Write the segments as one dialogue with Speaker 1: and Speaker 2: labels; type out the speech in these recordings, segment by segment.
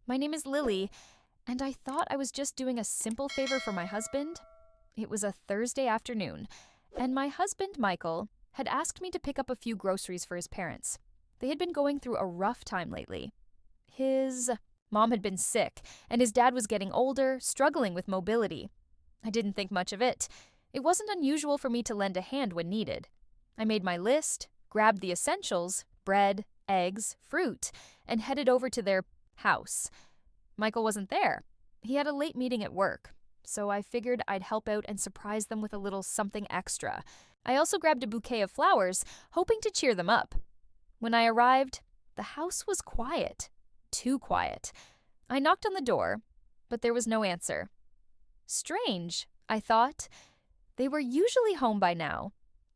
Speaker 1: My name is Lily, and I thought I was just doing a simple favor for my husband. It was a Thursday afternoon, and my husband, Michael, had asked me to pick up a few groceries for his parents. They had been going through a rough time lately. His mom had been sick, and his dad was getting older, struggling with mobility. I didn't think much of it. It wasn't unusual for me to lend a hand when needed. I made my list, grabbed the essentials, bread, eggs, fruit, and headed over to their house. Michael wasn't there. He had a late meeting at work, so I figured I'd help out and surprise them with a little something extra. I also grabbed a bouquet of flowers, hoping to cheer them up. When I arrived, the house was quiet. Too quiet. I knocked on the door, but there was no answer. Strange, I thought. They were usually home by now.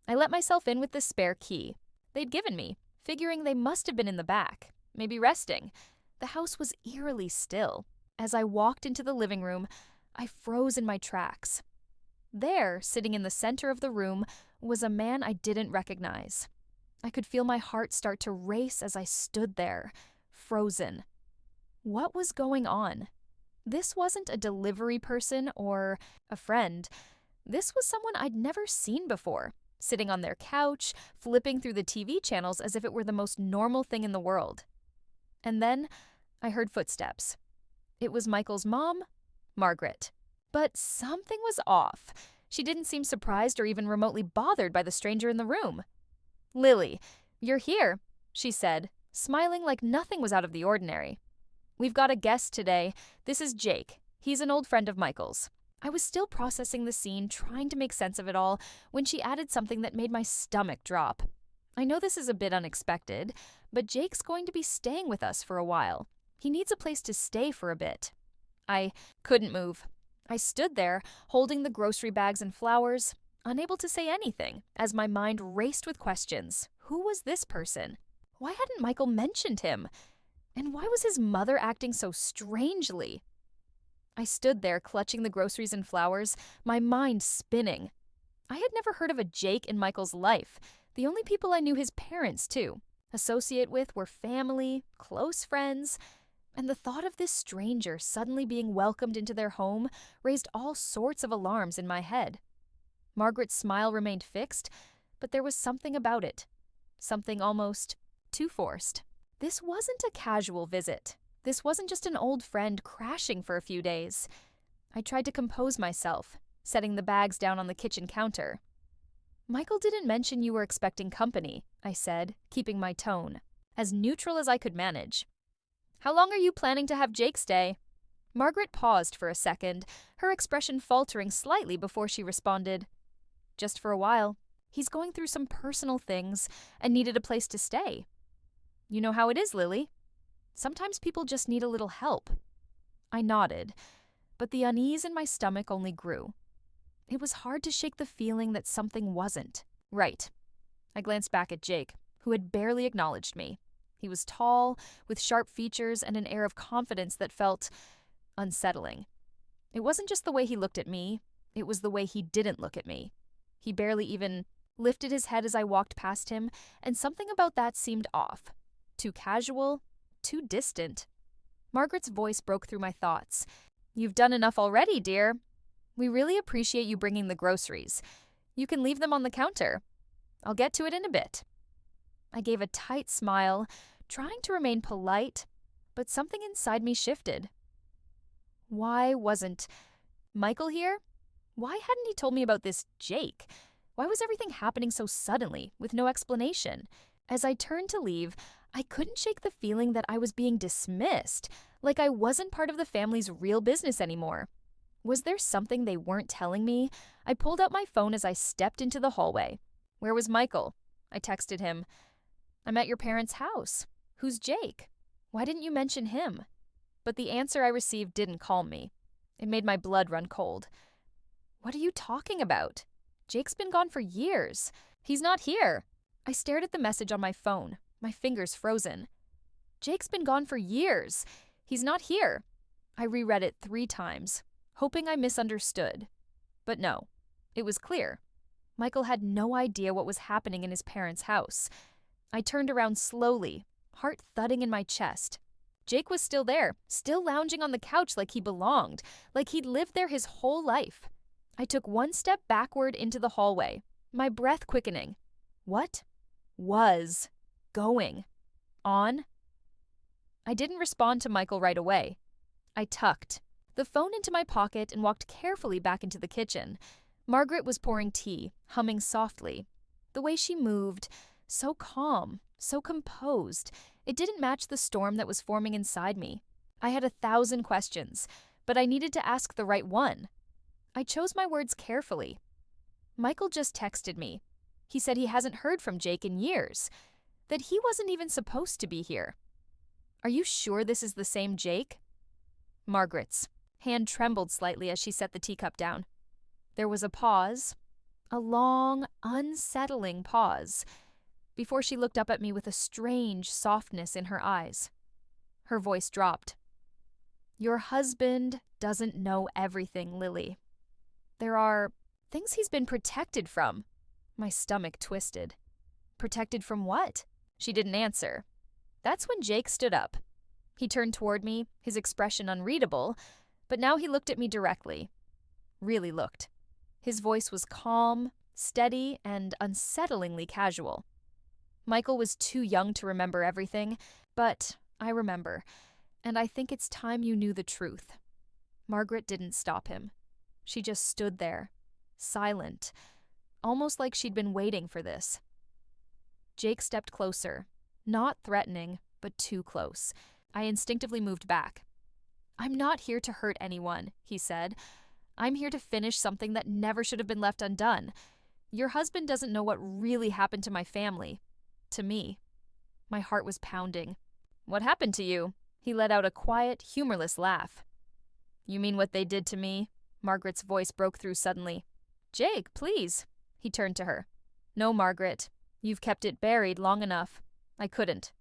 Speaker 1: I let myself in with the spare key they'd given me, figuring they must have been in the back, maybe resting. The house was eerily still. As I walked into the living room, I froze in my tracks. There, sitting in the center of the room, was a man I didn't recognize. I could feel my heart start to race as I stood there, frozen. What was going on? This wasn't a delivery person or a friend. This was someone I'd never seen before, sitting on their couch, flipping through the TV channels as if it were the most normal thing in the world. And then I heard footsteps. It was Michael's mom, Margaret. But something was off. She didn't seem surprised or even remotely bothered by the stranger in the room. "Lily, you're here," she said, smiling like nothing was out of the ordinary. "We've got a guest today. This is Jake. He's an old friend of Michael's." I was still processing the scene, trying to make sense of it all, when she added something that made my stomach drop. "I know this is a bit unexpected, but Jake's going to be staying with us for a while. He needs a place to stay for a bit." I couldn't move. I stood there, holding the grocery bags and flowers, unable to say anything, as my mind raced with questions. Who was this person? Why hadn't Michael mentioned him? And why was his mother acting so strangely? I stood there, clutching the groceries and flowers, my mind spinning. I had never heard of a Jake in Michael's life. The only people I knew his parents, too, associate with were family, close friends, and the thought of this stranger suddenly being welcomed into their home raised all sorts of alarms in my head. Margaret's smile remained fixed, but there was something about it. Something almost too forced. This wasn't a casual visit. This wasn't just an old friend crashing for a few days. I tried to compose myself, setting the bags down on the kitchen counter. "Michael didn't mention you were expecting company," I said, keeping my tone, as neutral as I could manage. "How long are you planning to have Jake stay?" Margaret paused for a second, her expression faltering slightly before she responded, "Just for a while. He's going through some personal things and needed a place to stay. You know how it is, Lily. Sometimes people just need a little help." I nodded, but the unease in my stomach only grew. It was hard to shake the feeling that something wasn't right. I glanced back at Jake, who had barely acknowledged me. He was tall, with sharp features and an air of confidence that felt unsettling. It wasn't just the way he looked at me, it was the way he didn't look at me. He barely even lifted his head as I walked past him, and something about that seemed off. Too casual, too distant. Margaret's voice broke through my thoughts. "You've done enough already, dear. We really appreciate you bringing the groceries. You can leave them on the counter. I'll get to it in a bit." I gave a tight smile, trying to remain polite, but something inside me shifted. Why wasn't Michael here? Why hadn't he told me about this Jake? Why was everything happening so suddenly, with no explanation? As I turned to leave, I couldn't shake the feeling that I was being dismissed, like I wasn't part of the family's real business anymore. Was there something they weren't telling me? I pulled out my phone as I stepped into the hallway. "Where was Michael?" I texted him. "I'm at your parents' house. Who's Jake? Why didn't you mention him?" But the answer I received didn't calm me. It made my blood run cold. "What are you talking about? Jake's been gone for years. He's not here." I stared at the message on my phone, my fingers frozen. "Jake's been gone for years. He's not here." I reread it 3 times, hoping I misunderstood. But no, it was clear. Michael had no idea what was happening in his parents' house. I turned around slowly, heart thudding in my chest. Jake was still there, still lounging on the couch like he belonged, like he'd lived there his whole life. I took one step backward into the hallway, my breath quickening. What was going on? I didn't respond to Michael right away. I tucked the phone into my pocket and walked carefully back into the kitchen. Margaret was pouring tea, humming softly. The way she moved, so calm, so composed, it didn't match the storm that was forming inside me. I had 1,000 questions, but I needed to ask the right one. I chose my words carefully. Michael just texted me. He said he hasn't heard from Jake in years, that he wasn't even supposed to be here. Are you sure this is the same Jake? Margaret's hand trembled slightly as she set the teacup down. There was a pause, a long, unsettling pause, before she looked up at me with a strange softness in her eyes. Her voice dropped. Your husband doesn't know everything, Lily. There are things he's been protected from. My stomach twisted. Protected from what? She didn't answer. That's when Jake stood up. He turned toward me, his expression unreadable, but now he looked at me directly. Really looked. His voice was calm, steady, and unsettlingly casual. Michael was too young to remember everything, but I remember, and I think it's time you knew the truth. Margaret didn't stop him. She just stood there, silent, almost like she'd been waiting for this. Jake stepped closer, not threatening, but too close. I instinctively moved back. I'm not here to hurt anyone, he said. I'm here to finish something that never should have been left undone. Your husband doesn't know what really happened to my family. To me. My heart was pounding. What happened to you? He let out a quiet, humorless laugh. You mean what they did to me? Margaret's voice broke through suddenly. Jake, please. He turned to her. No, Margaret. You've kept it buried long enough. I couldn't.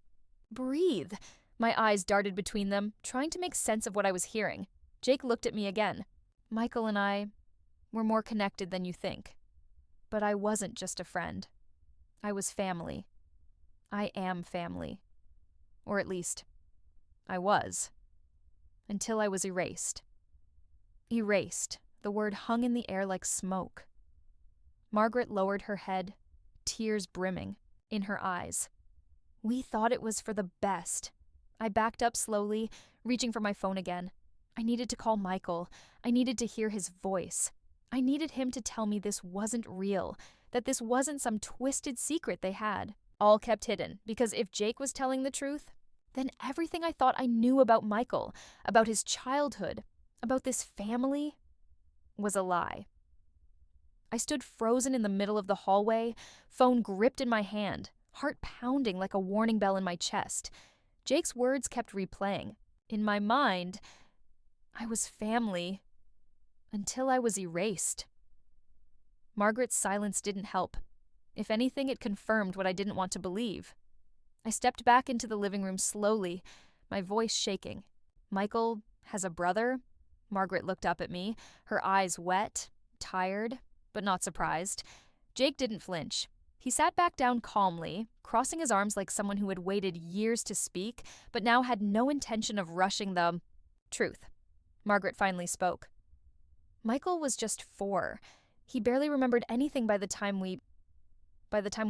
Speaker 1: Breathe. My eyes darted between them, trying to make sense of what I was hearing. Jake looked at me again. Michael and I were more connected than you think. But I wasn't just a friend. I was family. I am family. Or at least, I was. Until I was erased. Erased. The word hung in the air like smoke. Margaret lowered her head, tears brimming in her eyes. We thought it was for the best. I backed up slowly, reaching for my phone again. I needed to call Michael. I needed to hear his voice. I needed him to tell me this wasn't real, that this wasn't some twisted secret they had, all kept hidden, because if Jake was telling the truth, then everything I thought I knew about Michael, about his childhood, about this family, was a lie. I stood frozen in the middle of the hallway, phone gripped in my hand, heart pounding like a warning bell in my chest. Jake's words kept replaying. In my mind, I was family until I was erased. Margaret's silence didn't help. If anything, it confirmed what I didn't want to believe. I stepped back into the living room slowly, my voice shaking. Michael has a brother? Margaret looked up at me, her eyes wet, tired, but not surprised. Jake didn't flinch. He sat back down calmly, crossing his arms like someone who had waited years to speak, but now had no intention of rushing the truth. Margaret finally spoke. Michael was just 4. He barely remembered anything by the time we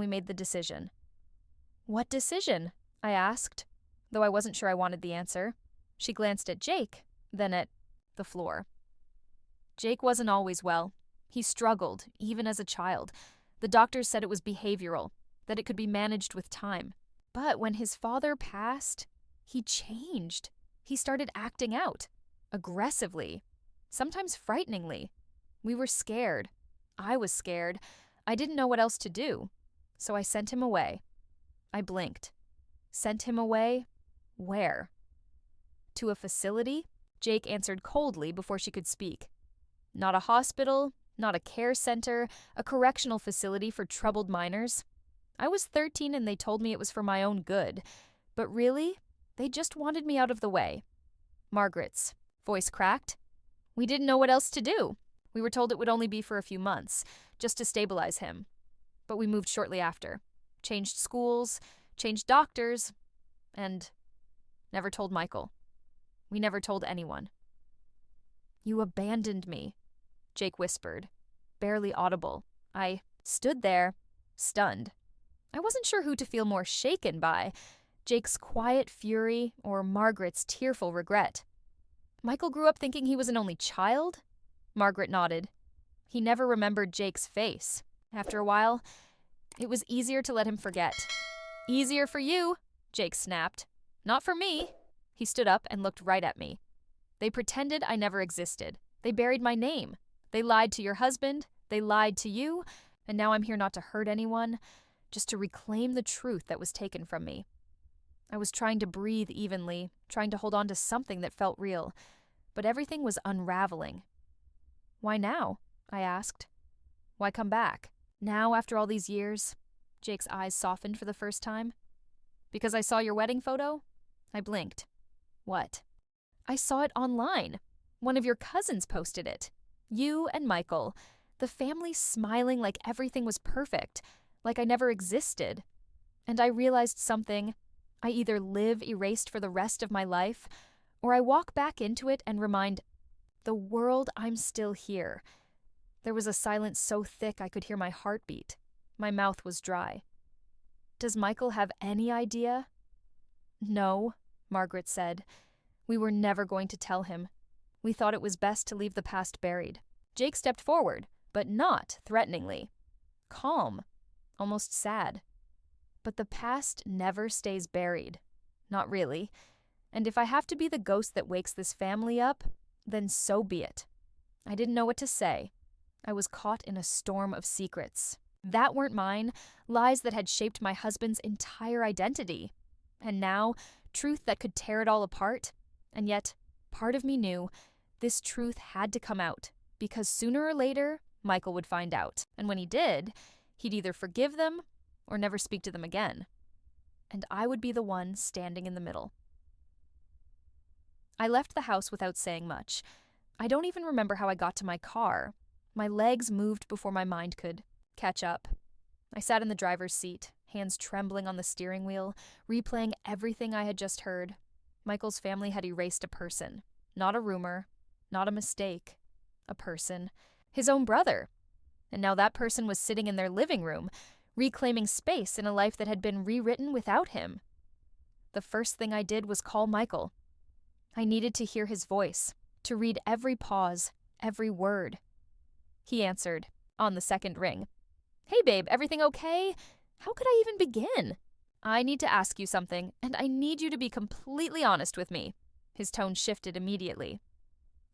Speaker 1: made the decision. What decision? I asked, though I wasn't sure I wanted the answer. She glanced at Jake, then at the floor. Jake wasn't always well. He struggled, even as a child. The doctors said it was behavioral, that it could be managed with time. But when his father passed, he changed. He started acting out, aggressively, sometimes frighteningly. We were scared. I was scared. I didn't know what else to do. So I sent him away. I blinked. Sent him away? Where? To a facility? Jake answered coldly before she could speak. Not a hospital, not a care center, a correctional facility for troubled minors. I was 13 and they told me it was for my own good. But really, they just wanted me out of the way. Margaret's voice cracked. We didn't know what else to do. We were told it would only be for a few months, just to stabilize him. But we moved shortly after. Changed schools, changed doctors, and Never told Michael. We never told anyone. You abandoned me, Jake whispered, barely audible. I stood there, stunned. I wasn't sure who to feel more shaken by, Jake's quiet fury or Margaret's tearful regret. Michael grew up thinking he was an only child? Margaret nodded. He never remembered Jake's face. After a while, it was easier to let him forget. Easier for you, Jake snapped. Not for me. He stood up and looked right at me. They pretended I never existed. They buried my name. They lied to your husband. They lied to you. And now I'm here not to hurt anyone, just to reclaim the truth that was taken from me. I was trying to breathe evenly, trying to hold on to something that felt real, but everything was unraveling. Why now? I asked. Why come back? Now, after all these years? Jake's eyes softened for the first time. Because I saw your wedding photo? I blinked. What? I saw it online. One of your cousins posted it. You and Michael. The family smiling like everything was perfect, like I never existed. And I realized something. I either live erased for the rest of my life, or I walk back into it and remind the world I'm still here. There was a silence so thick I could hear my heartbeat. My mouth was dry. Does Michael have any idea? No, Margaret said. We were never going to tell him. We thought it was best to leave the past buried. Jake stepped forward, but not threateningly. Calm, almost sad. But the past never stays buried. Not really. And if I have to be the ghost that wakes this family up, then so be it. I didn't know what to say. I was caught in a storm of secrets. That weren't mine, lies that had shaped my husband's entire identity. And now, truth that could tear it all apart. And yet, part of me knew this truth had to come out, because sooner or later, Michael would find out. And when he did, he'd either forgive them or never speak to them again. And I would be the one standing in the middle. I left the house without saying much. I don't even remember how I got to my car. My legs moved before my mind could catch up. I sat in the driver's seat, hands trembling on the steering wheel, replaying everything I had just heard. Michael's family had erased a person. Not a rumor, not a mistake. A person. His own brother. And now that person was sitting in their living room, reclaiming space in a life that had been rewritten without him. The first thing I did was call Michael. I needed to hear his voice, to read every pause, every word. He answered, on the second ring. Hey babe, everything okay? How could I even begin? I need to ask you something, and I need you to be completely honest with me. His tone shifted immediately.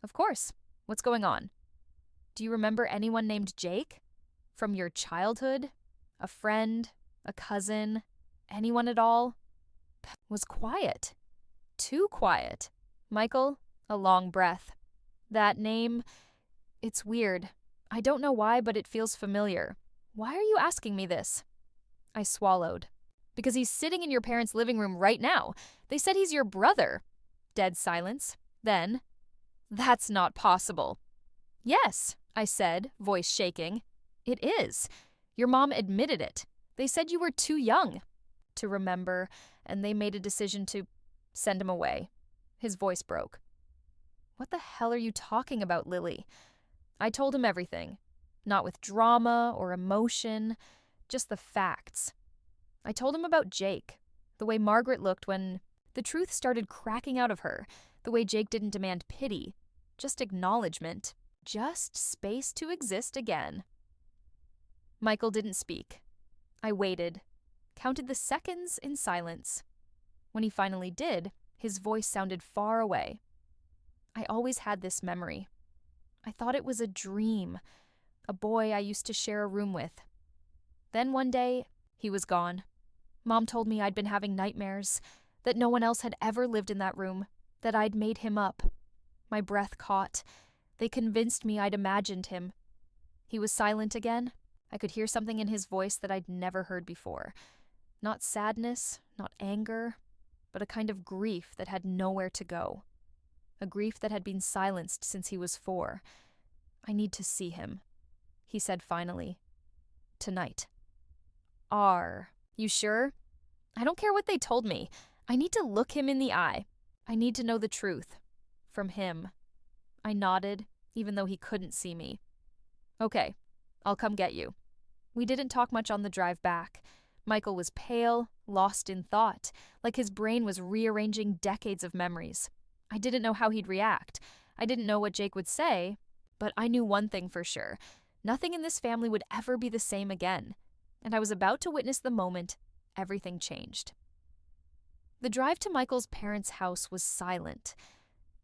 Speaker 1: Of course. What's going on? Do you remember anyone named Jake? From your childhood? A friend? A cousin? Anyone at all? Was quiet. Too quiet. Michael, a long breath. That name, it's weird. I don't know why, but it feels familiar. Why are you asking me this? I swallowed. Because he's sitting in your parents' living room right now. They said he's your brother. Dead silence. Then, that's not possible. Yes, I said, voice shaking. It is. Your mom admitted it. They said you were too young to remember, and they made a decision to send him away. His voice broke. What the hell are you talking about, Lily? I told him everything. Not with drama or emotion, just the facts. I told him about Jake, the way Margaret looked when the truth started cracking out of her, the way Jake didn't demand pity, just acknowledgement, just space to exist again. Michael didn't speak. I waited, counted the seconds in silence. When he finally did, his voice sounded far away. I always had this memory. I thought it was a dream, a boy I used to share a room with. Then one day, he was gone. Mom told me I'd been having nightmares, that no one else had ever lived in that room, that I'd made him up. My breath caught. They convinced me I'd imagined him. He was silent again. I could hear something in his voice that I'd never heard before. Not sadness, not anger, but a kind of grief that had nowhere to go. A grief that had been silenced since he was 4. I need to see him, he said finally. Tonight. You sure? I don't care what they told me. I need to look him in the eye. I need to know the truth. From him. I nodded, even though he couldn't see me. Okay, I'll come get you. We didn't talk much on the drive back. Michael was pale, lost in thought, like his brain was rearranging decades of memories. I didn't know how he'd react. I didn't know what Jake would say, but I knew one thing for sure. Nothing in this family would ever be the same again. And I was about to witness the moment everything changed. The drive to Michael's parents' house was silent.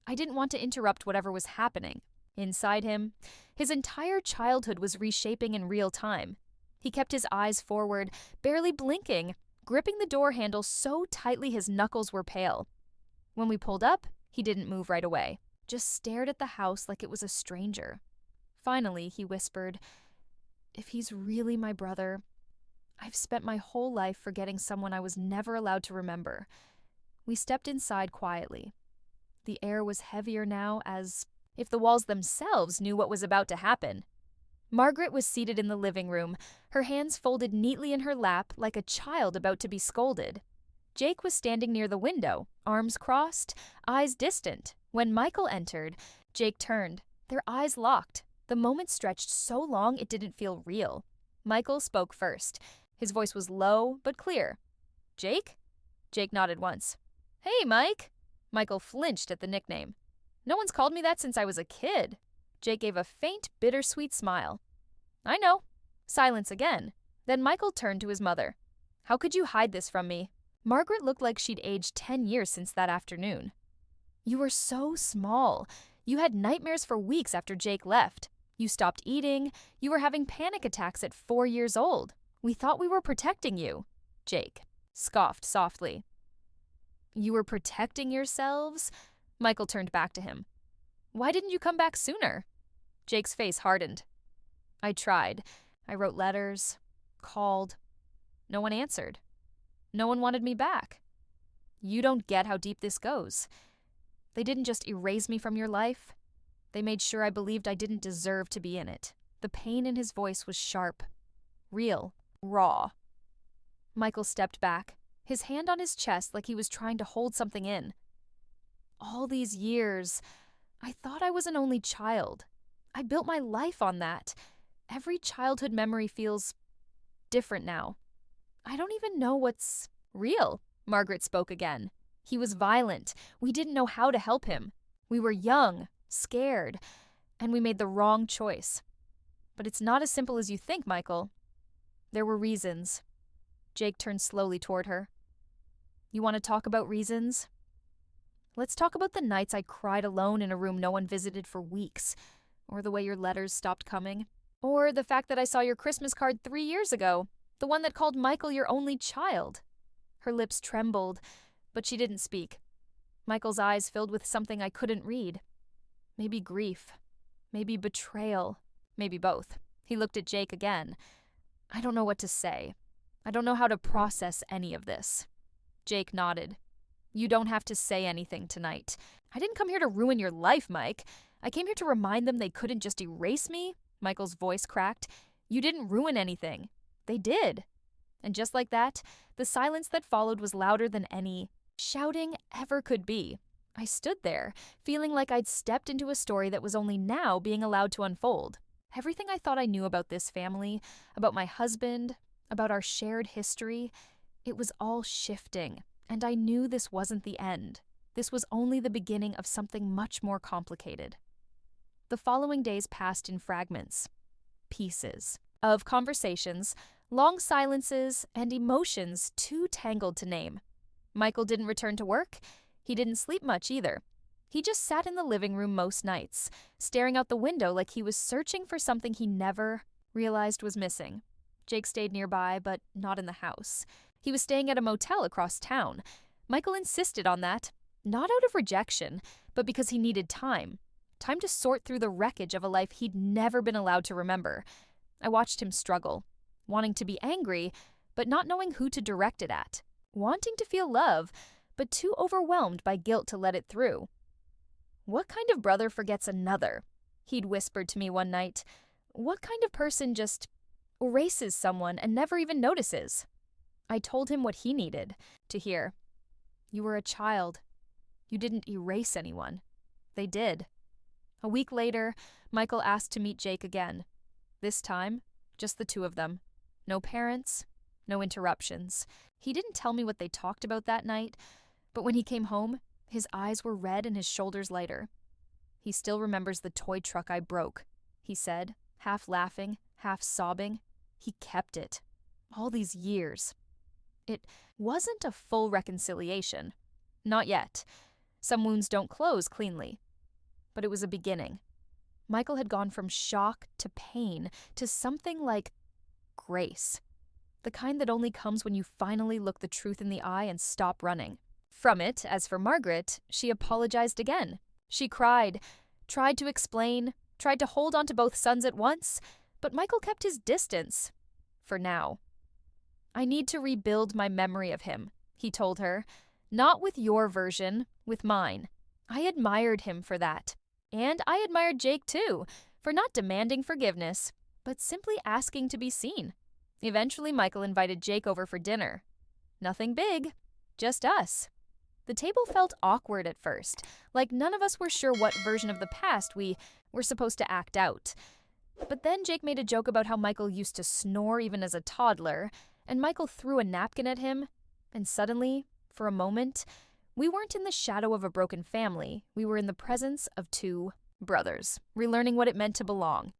Speaker 1: I didn't want to interrupt whatever was happening. Inside him, his entire childhood was reshaping in real time. He kept his eyes forward, barely blinking, gripping the door handle so tightly his knuckles were pale. When we pulled up, he didn't move right away, just stared at the house like it was a stranger. Finally, he whispered, "If he's really my brother, I've spent my whole life forgetting someone I was never allowed to remember." We stepped inside quietly. The air was heavier now, as if the walls themselves knew what was about to happen. Margaret was seated in the living room, her hands folded neatly in her lap like a child about to be scolded. Jake was standing near the window, arms crossed, eyes distant. When Michael entered, Jake turned, their eyes locked. The moment stretched so long it didn't feel real. Michael spoke first. His voice was low but clear. "Jake?" Jake nodded once. "Hey, Mike." Michael flinched at the nickname. "No one's called me that since I was a kid." Jake gave a faint, bittersweet smile. "I know." Silence again. Then Michael turned to his mother. "How could you hide this from me?" Margaret looked like she'd aged 10 years since that afternoon. "You were so small. You had nightmares for weeks after Jake left. You stopped eating. You were having panic attacks at 4 years old. We thought we were protecting you." Jake scoffed softly. "You were protecting yourselves?" Michael turned back to him. "Why didn't you come back sooner?" Jake's face hardened. "I tried. I wrote letters, called. No one answered. No one wanted me back. You don't get how deep this goes. They didn't just erase me from your life. They made sure I believed I didn't deserve to be in it." The pain in his voice was sharp, real, raw. Michael stepped back, his hand on his chest like he was trying to hold something in. "All these years, I thought I was an only child. I built my life on that. Every childhood memory feels different now. I don't even know what's real." Margaret spoke again. "He was violent. We didn't know how to help him. We were young, scared, and we made the wrong choice. But it's not as simple as you think, Michael. There were reasons." Jake turned slowly toward her. "You want to talk about reasons? Let's talk about the nights I cried alone in a room no one visited for weeks, or the way your letters stopped coming, or the fact that I saw your Christmas card 3 years ago, the one that called Michael your only child." Her lips trembled, but she didn't speak. Michael's eyes filled with something I couldn't read. Maybe grief, maybe betrayal, maybe both. He looked at Jake again. "I don't know what to say. I don't know how to process any of this." Jake nodded. "You don't have to say anything tonight. I didn't come here to ruin your life, Mike. I came here to remind them they couldn't just erase me." Michael's voice cracked. "You didn't ruin anything. They did." And just like that, the silence that followed was louder than any shouting ever could be. I stood there, feeling like I'd stepped into a story that was only now being allowed to unfold. Everything I thought I knew about this family, about my husband, about our shared history, it was all shifting. And I knew this wasn't the end. This was only the beginning of something much more complicated. The following days passed in fragments, pieces, of conversations, long silences, and emotions too tangled to name. Michael didn't return to work. He didn't sleep much either. He just sat in the living room most nights, staring out the window like he was searching for something he never realized was missing. Jake stayed nearby, but not in the house. He was staying at a motel across town. Michael insisted on that, not out of rejection, but because he needed time. Time to sort through the wreckage of a life he'd never been allowed to remember. I watched him struggle, wanting to be angry, but not knowing who to direct it at. Wanting to feel love, but too overwhelmed by guilt to let it through. "What kind of brother forgets another?" He'd whispered to me one night. "What kind of person just erases someone and never even notices?" I told him what he needed to hear. You were a child. You didn't erase anyone. They did. A week later, Michael asked to meet Jake again. This time, just the two of them. No parents, no interruptions. He didn't tell me what they talked about that night, but when he came home, his eyes were red and his shoulders lighter. He still remembers the toy truck I broke, he said, half laughing, half sobbing. He kept it. All these years. It wasn't a full reconciliation. Not yet. Some wounds don't close cleanly. But it was a beginning. Michael had gone from shock to pain to something like grace. The kind that only comes when you finally look the truth in the eye and stop running. From it, as for Margaret, she apologized again. She cried, tried to explain, tried to hold on to both sons at once, but Michael kept his distance. For now. I need to rebuild my memory of him, he told her. Not with your version, with mine. I admired him for that. And I admired Jake too, for not demanding forgiveness, but simply asking to be seen. Eventually, Michael invited Jake over for dinner. Nothing big, just us. The table felt awkward at first, like none of us were sure what version of the past we were supposed to act out. But then Jake made a joke about how Michael used to snore even as a toddler, and Michael threw a napkin at him, and suddenly, for a moment, we weren't in the shadow of a broken family. We were in the presence of two brothers, relearning what it meant to belong.